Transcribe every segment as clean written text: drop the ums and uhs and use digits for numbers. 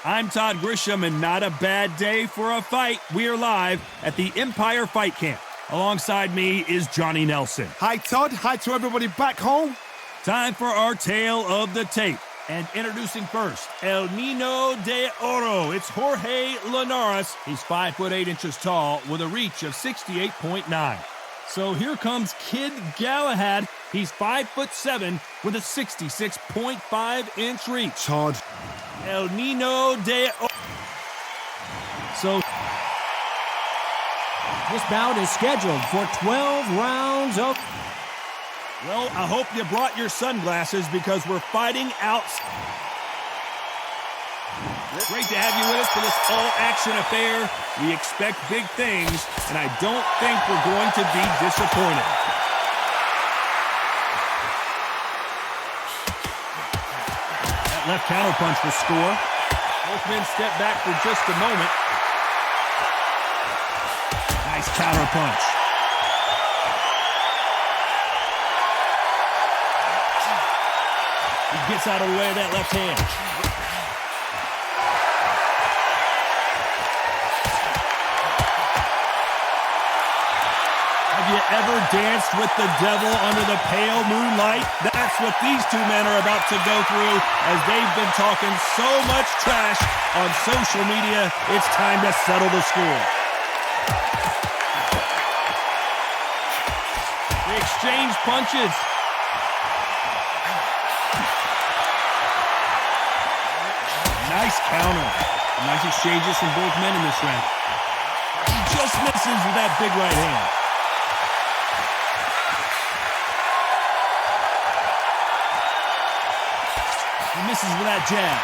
I'm Todd Grisham, and not a bad day for a fight. We're live at the Empire Fight Camp. Alongside me is Johnny Nelson. Hi, Todd. Hi to everybody back home. Time for our tale of the tape. And introducing first, El Nino de Oro. It's Jorge Linares. He's 5 foot 8 inches tall with a reach of 68.9. So here comes Kid Galahad. He's 5 foot 7 with a 66.5 inch reach. Todd. El Nino de Oro. So this bout is scheduled for 12 rounds of... Well, I hope you brought your sunglasses because we're fighting out. Great to have you with us for this all-action affair. We expect big things, and I don't think we're going to be disappointed. That left counterpunch will score. Both men step back for just a moment. Nice counterpunch. He gets out of the way of that left hand. Have you ever danced with the devil under the pale moonlight? That's what these two men are about to go through as they've been talking so much trash on social media. It's time to settle the score. They exchange punches. Nice counter. Nice exchanges from both men in this round. He just misses with that big right hand. He misses with that jab.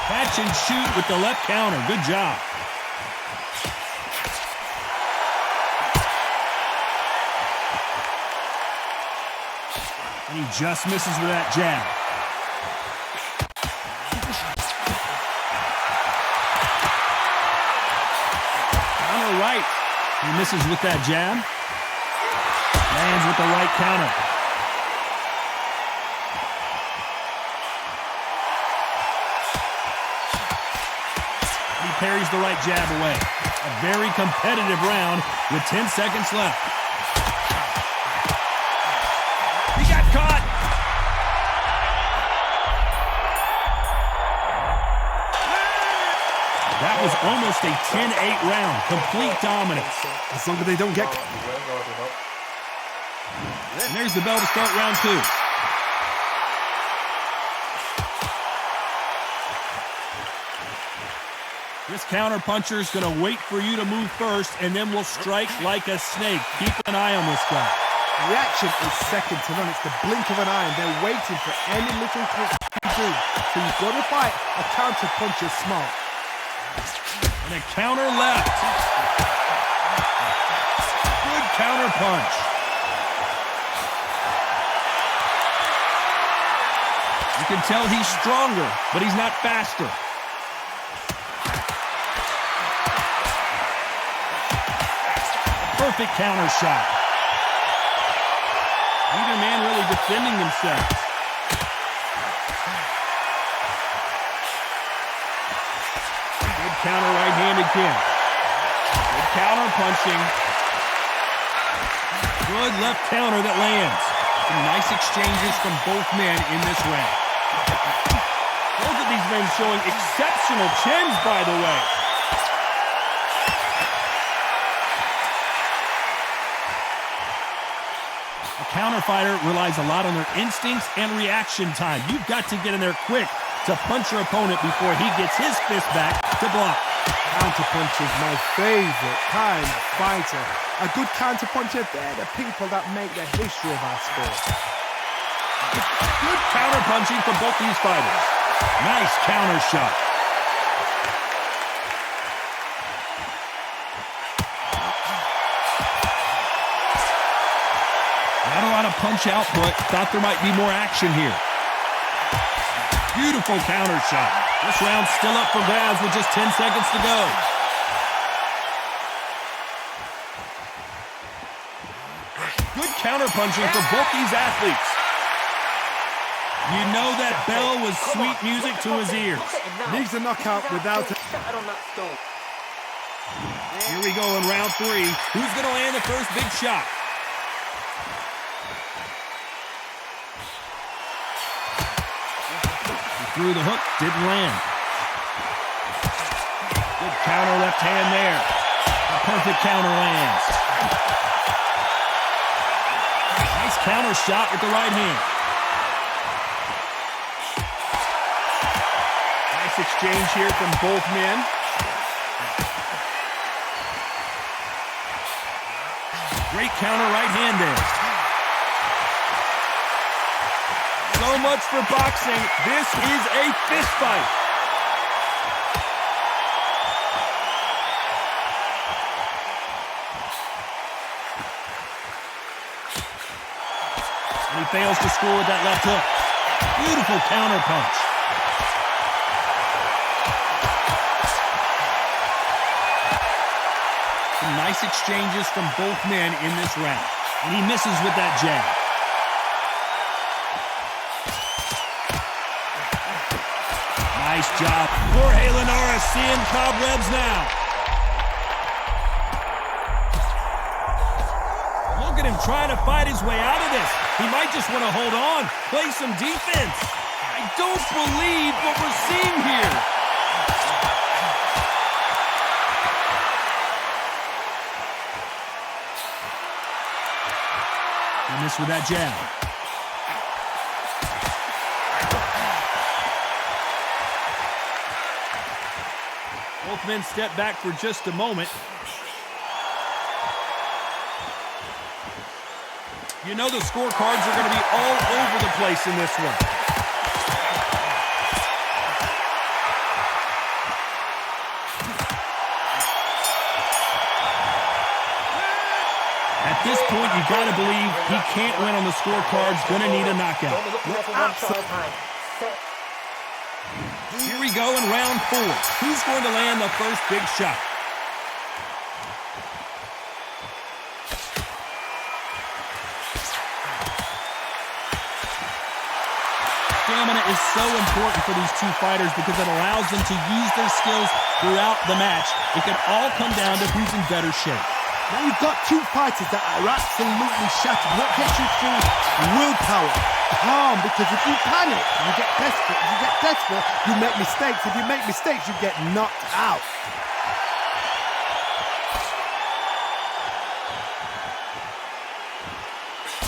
Catch and shoot with the left counter. Good job. And he just misses with that jab. Right. He misses with that jab. Lands with the right counter. He parries the right jab away. A very competitive round with 10 seconds left. He got caught. That was almost a 10-8 round. Complete dominance. As long as they don't get... And there's the bell to start round 2. This counter-puncher is going to wait for you to move first, and then will strike like a snake. Keep an eye on this guy. Reaction is second to none. It's the blink of an eye, and they're waiting for any little twist to do. So you've got to fight a counter-puncher smart. And a counter left. Good counter punch. You can tell he's stronger, but he's not faster. Perfect counter shot. Neither man really defending themselves. Counter right hand again. Good counter punching. Good left counter that lands. Some nice exchanges from both men in this round. Both of these men showing exceptional chins, by the way. A counter fighter relies a lot on their instincts and reaction time. You've got to get in there quick to punch your opponent before he gets his fist back to block. Counterpunch is my favorite kind of fighter. A good counterpuncher, they're the people that make the history of our sport. Good counterpunching from both these fighters. Nice counter shot. Not a lot of punch output. Thought there might be more action here. Beautiful counter shot. This round's still up for grabs with just 10 seconds to go. Good counter punching for both these athletes. You know that bell was sweet music to his ears. Needs a knockout without it. Here we go in round 3. Who's going to land the first big shot? He threw the hook, didn't land. Good counter left hand there. A perfect counter lands. Nice counter shot with the right hand. Nice exchange here from both men. Great counter right hand there. So much for boxing. This is a fist fight. And he fails to score with that left hook. Beautiful counter punch. Some nice exchanges from both men in this round. And he misses with that jab. Nice job. Jorge Linares seeing cobwebs now. Look at him trying to fight his way out of this. He might just want to hold on, play some defense. I don't believe what we're seeing here. He missed with that jab. Both men step back for just a moment. You know the scorecards are going to be all over the place in this one. At this point, you've got to believe he can't win on the scorecards. Going to need a knockout. Here we go in round 4. Who's going to land the first big shot? Stamina is so important for these two fighters because it allows them to use their skills throughout the match. It can all come down to who's in better shape. Now you've got two fighters that are absolutely shattered. What gets you through? Willpower. Calm, because if you panic, you get desperate. If you get desperate, you make mistakes. If you make mistakes, you get knocked out.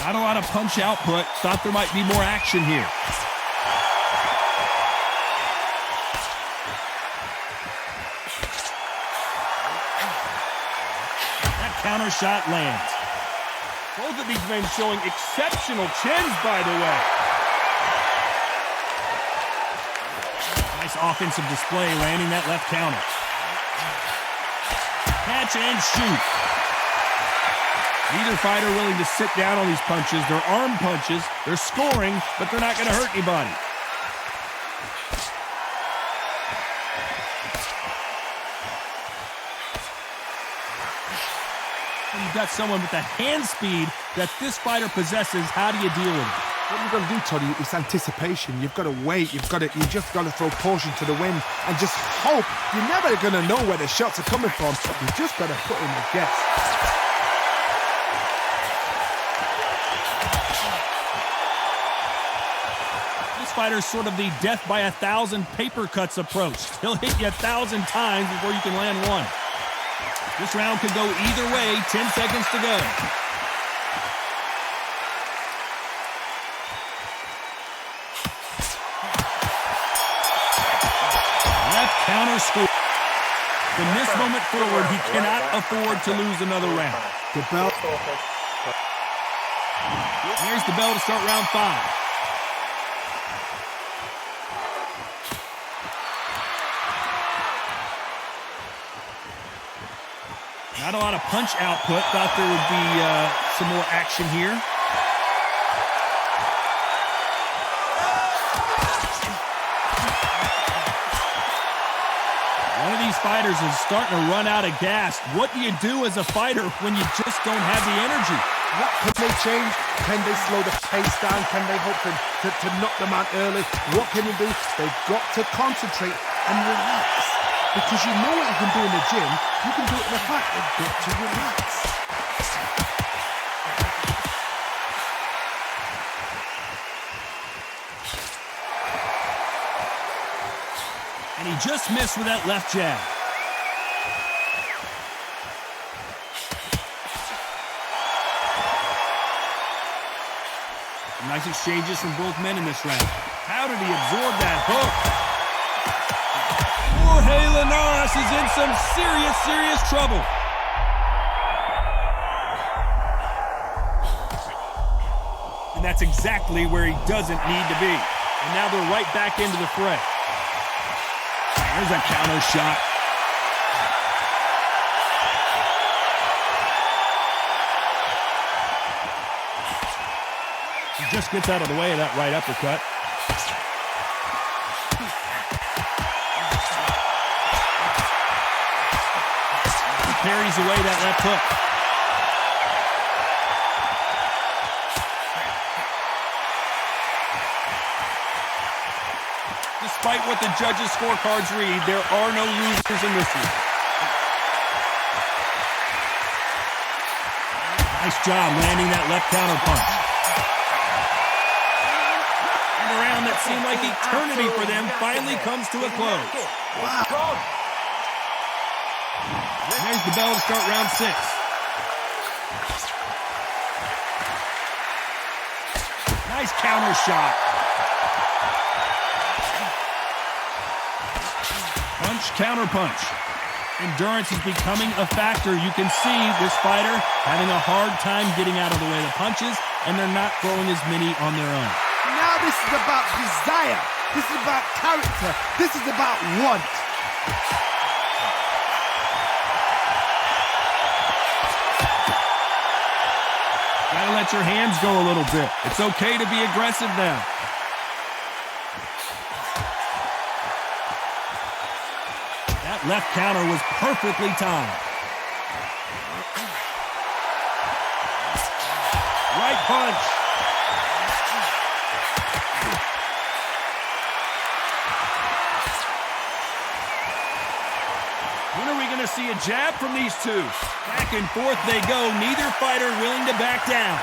Not a lot of punch output. Thought there might be more action here. Counter shot lands. Both of these men showing exceptional chins, by the way. Nice offensive display, landing that left counter. Catch and shoot. Neither fighter willing to sit down on these punches. They're arm punches. They're scoring, but they're not going to hurt anybody. You've got someone with the hand speed that this fighter possesses. How do you deal with it? What you've got to do, Toddy, is anticipation. You've got to wait. You just got to throw caution to the wind and just hope. You're never going to know where the shots are coming from. You just got to put in a guess. This fighter's sort of the death by 1,000 paper cuts approach. He'll hit you 1,000 times before you can land one. This round could go either way. 10 seconds to go. Left counter score. From this moment forward, he cannot afford to lose another round. The bell. Here's the bell to start round 5. Not a lot of punch output. Thought there would be some more action here. One of these fighters is starting to run out of gas. What do you do as a fighter when you just don't have the energy? What can they change? Can they slow the pace down? Can they hope to knock them out early? What can they do? They've got to concentrate and relax. Because you know what you can do in the gym, you can do it in the fight. They've got to relax. And he just missed with that left jab. Nice exchanges from both men in this round. How did he absorb that hook? Jorge Linares is in some serious trouble. And that's exactly where he doesn't need to be. And now they're right back into the fray. There's a counter shot. He just gets out of the way of that right uppercut. He parries away that left hook. Despite what the judges' scorecards read, there are no losers in this one. Nice job landing that left counter punch. And a round that seemed like eternity for them finally comes to a close. Wow. There's the bell to start round 6. Nice counter shot. Punch, counter punch. Endurance is becoming a factor. You can see this fighter having a hard time getting out of the way of the punches, and they're not throwing as many on their own. Now this is about desire. This is about character. This is about want. Gotta let your hands go a little bit. It's okay to be aggressive now. That left counter was perfectly timed. Right punch. When are we going to see a jab from these two? Back and forth they go, neither fighter willing to back down.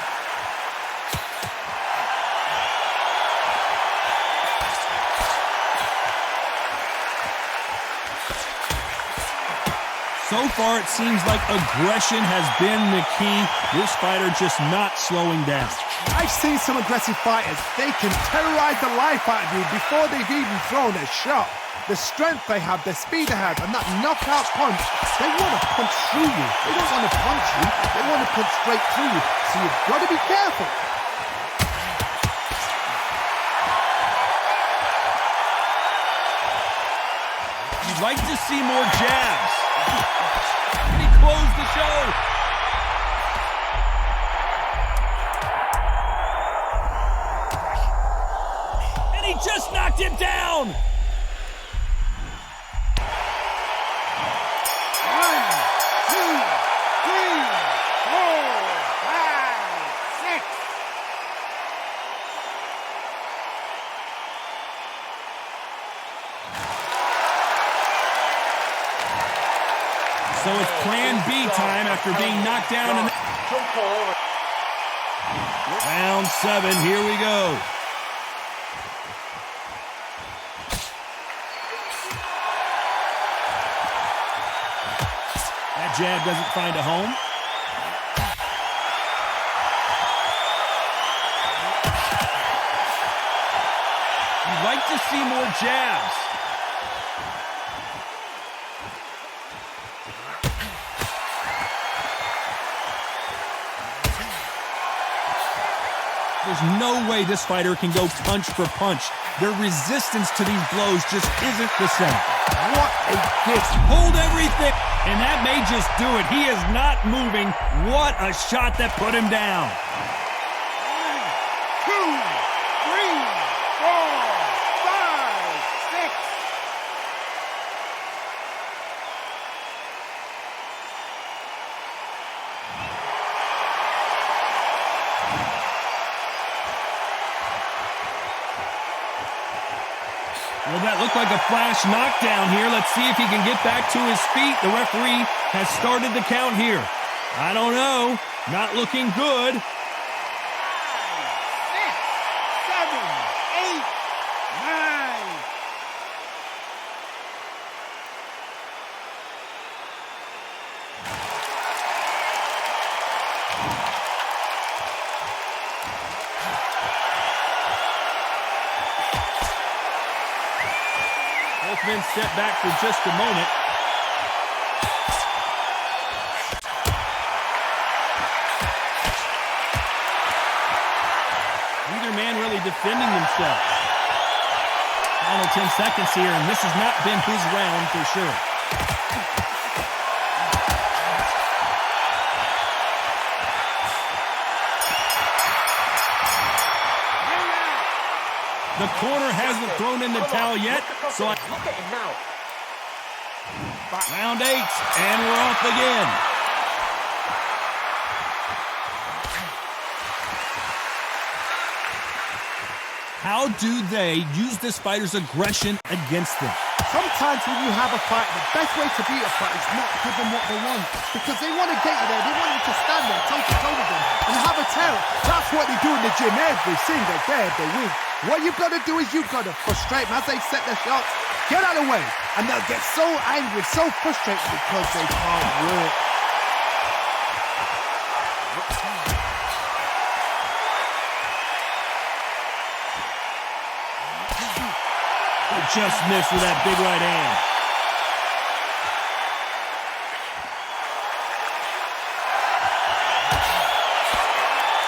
So far, it seems like aggression has been the key. This fighter just not slowing down. I've seen some aggressive fighters. They can terrorize the life out of you before they've even thrown a shot. The strength they have, the speed they have, and that knockout punch, they want to punch through you. They don't want to punch you. They want to punch straight through you. So you've got to be careful. You'd like to see more jabs. And he closed the show. And he just knocked him down. 1, 2, 3, 4, 5, 6. So it's plan B time after being knocked down. Round 7, here we go. That jab doesn't find a home. You'd like to see more jabs. There's no way this fighter can go punch for punch. Their resistance to these blows just isn't the same. What a gift. Hold everything. And that may just do it. He is not moving. What a shot that put him down. 1, 2, 3, 4, 5, 6. look like a flash knockdown here. Let's see if he can get back to his feet. The referee has started the count here. I don't know. Not looking good. 5, 6, 7, 8, 9. Both men step back for just a moment. Neither man really defending themselves. Final 10 seconds here, and this has not been his round for sure. The corner hasn't thrown in the towel yet, so look at him now. Round 8, and we're off again. How do they use this fighter's aggression against them? Sometimes when you have a fight, the best way to beat a fight is not give them what they want. Because they want to get you there. They want you to stand there, toe-to-toe with them, and have a terror. That's what they do in the gym every single day of the week. What you've got to do is you've got to frustrate them as they set their shots. Get out of the way. And they'll get so angry, so frustrated because they can't work. Just missed with that big right hand.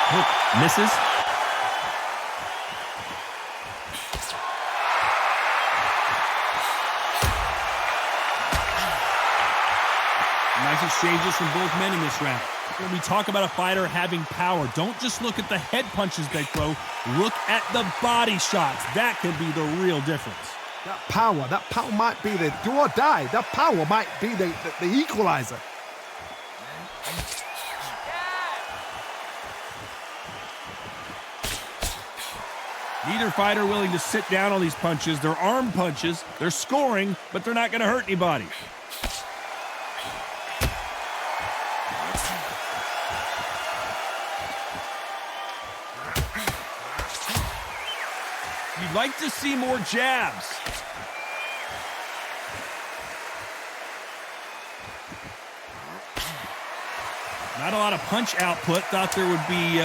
Hook misses. Nice exchanges from both men in this round. When we talk about a fighter having power, don't just look at the head punches they throw. Look at the body shots. That can be the real difference. That power might be the do or die. That power might be the equalizer. Neither fighter willing to sit down on these punches. They're arm punches. They're scoring, but they're not going to hurt anybody. You'd like to see more jabs. Not a lot of punch output. Thought there would be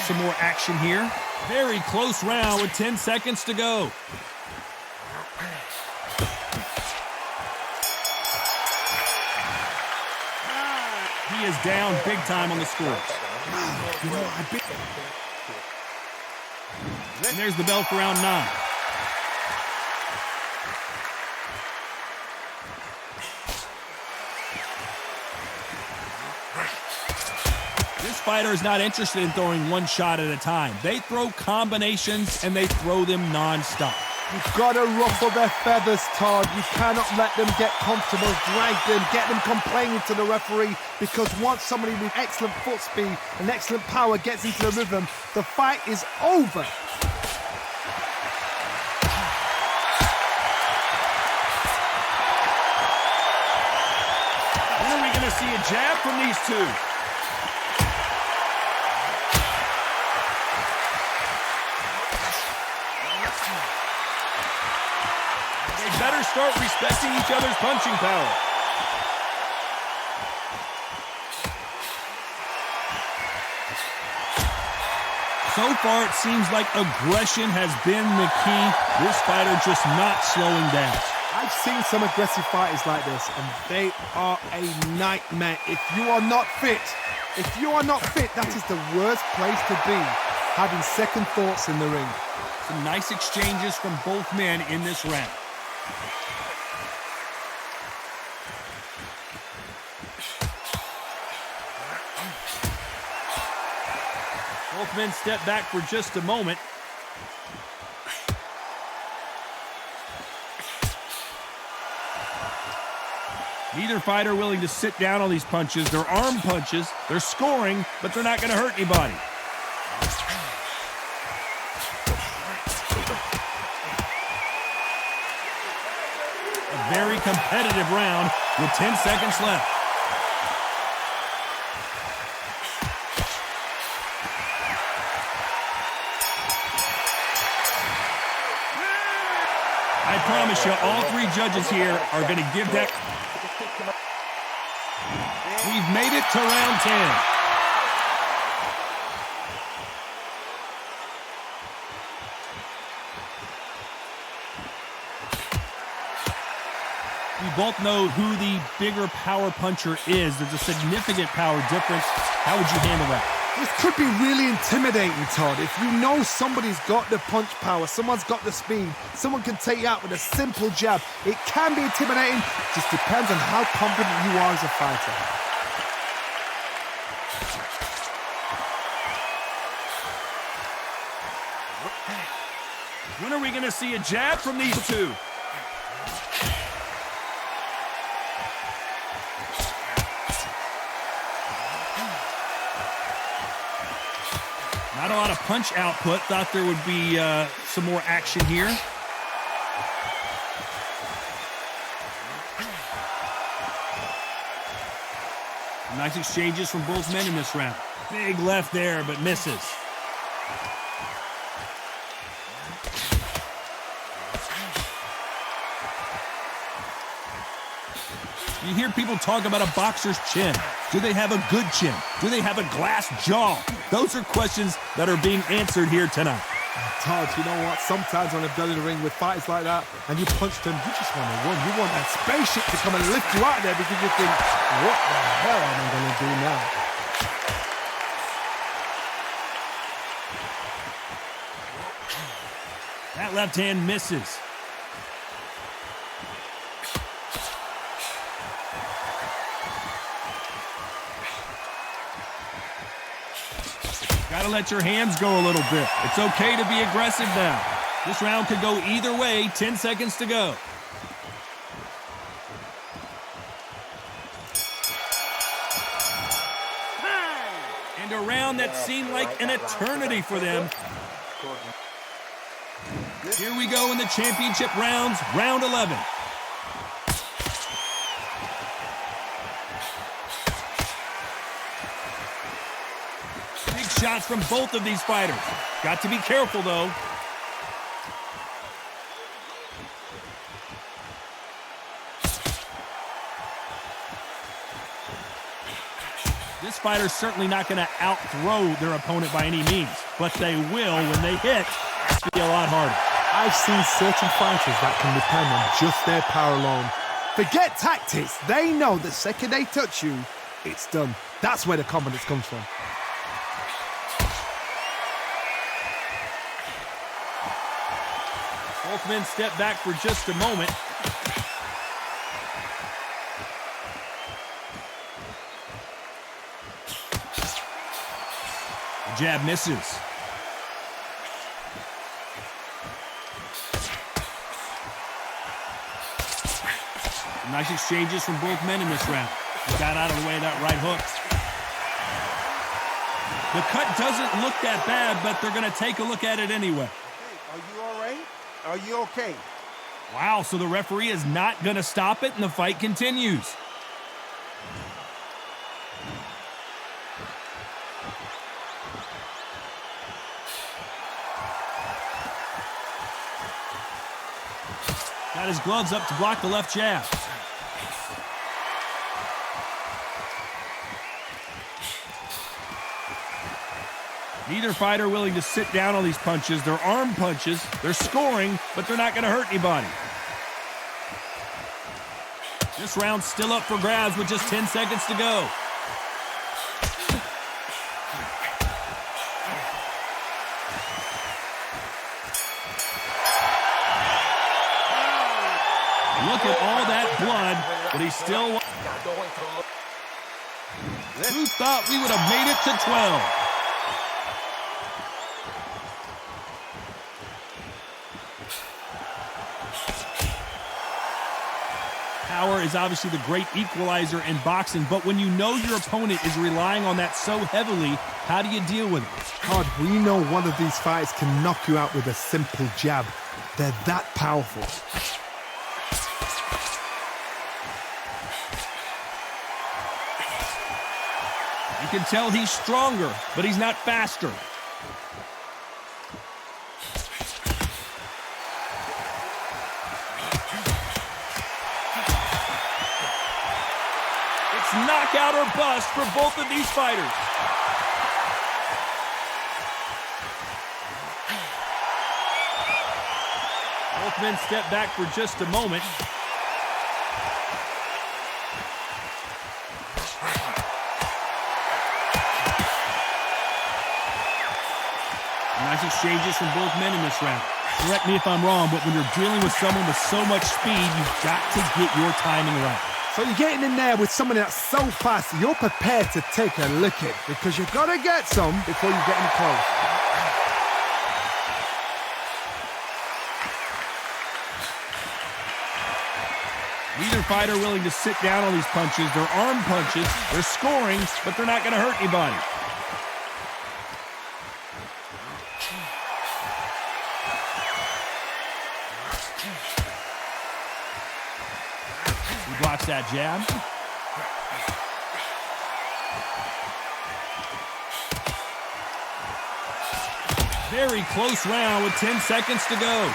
some more action here. Very close round with 10 seconds to go. He is down big time on the scores. You know, And there's the bell for round 9. This fighter is not interested in throwing one shot at a time. They throw combinations, and they throw them nonstop. you've got to ruffle their feathers, Todd. You cannot let them get comfortable, drag them, get them complaining to the referee, because once somebody with excellent foot speed and excellent power gets into the rhythm, the fight is over. When are we going to see a jab from these two? They better start respecting each other's punching power. So far, it seems like aggression has been the key. This fighter just not slowing down. I've seen some aggressive fighters like this, and they are a nightmare. If you are not fit, that is the worst place to be, having second thoughts in the ring. Some nice exchanges from both men in this round. Both men step back for just a moment. Neither fighter willing to sit down on these punches. They're arm punches. They're scoring, but they're not going to hurt anybody. A very competitive round with 10 seconds left. I promise you, all three judges here are going to give that. We've made it to round 10. We both know who the bigger power puncher is. There's a significant power difference. How would you handle that? This could be really intimidating, Todd. If you know somebody's got the punch power, someone's got the speed, someone can take you out with a simple jab, it can be intimidating. Just depends on how confident you are as a fighter. When are we going to see a jab from these two? Not a lot of punch output. Thought there would be some more action here. Nice exchanges from both men in this round. Big left there, but misses. You hear people talk about a boxer's chin. Do they have a good chin? Do they have a glass jaw? Those are questions that are being answered here tonight. Todd, you know what? Sometimes when I've done in the ring with fighters like that and you punch them, you just want to run. You want that spaceship to come and lift you out of there because you think, what the hell am I going to do now? That left hand misses. Got to let your hands go a little bit. It's okay to be aggressive now. This round could go either way. 10 seconds to go. And a round that seemed like an eternity for them. Here we go in the championship rounds, round 11. Shots from both of these fighters. Got to be careful, though. This fighter's certainly not going to outthrow their opponent by any means, but they will when they hit. It's going to be a lot harder. I've seen certain fighters that can depend on just their power alone. Forget tactics. They know the second they touch you, it's done. That's where the confidence comes from. Both men step back for just a moment. The jab misses. Nice exchanges from both men in this round. He got out of the way of that right hook. The cut doesn't look that bad, but they're going to take a look at it anyway. Are you all right? Are you okay? Wow, so the referee is not going to stop it, and the fight continues. Got his gloves up to block the left jab. Neither fighter willing to sit down on these punches. They're arm punches. They're scoring, but they're not going to hurt anybody. This round's still up for grabs with just 10 seconds to go. Look at all that blood, but he's still... Who thought we would have made it to 12? Power is obviously the great equalizer in boxing, but when you know your opponent is relying on that so heavily, how do you deal with it? Todd, we know one of these fighters can knock you out with a simple jab. They're that powerful. can tell he's stronger, but he's not faster. It's knockout or bust for both of these fighters. Both men step back for just a moment. Nice exchanges from both men in this round. Correct me if I'm wrong, but when you're dealing with someone with so much speed, you've got to get your timing right. So you're getting in there with someone that's so fast, you're prepared to take a licking because you've got to get some before you get any close. Neither fighter willing to sit down on these punches. They're arm punches. They're scoring, but they're not going to hurt anybody. He blocks that jab. Very close round with 10 seconds to go.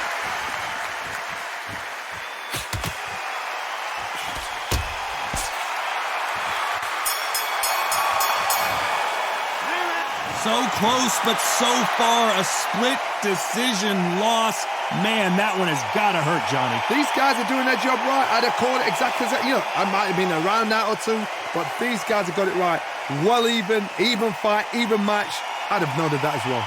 So close, but so far a split decision loss. Man, that one has got to hurt, Johnny. These guys are doing their job right. I'd have called it exactly as that. You know, I might have been a round out or two, but these guys have got it right. Well even fight, even match. I'd have noted that as well.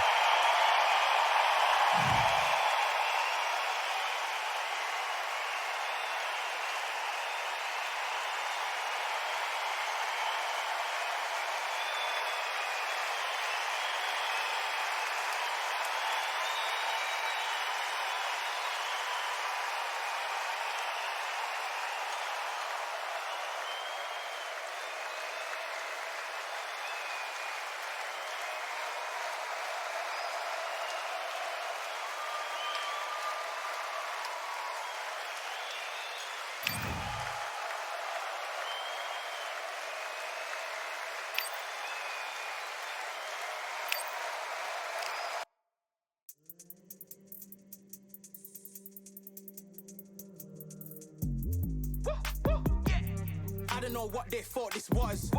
I don't know what they thought this was.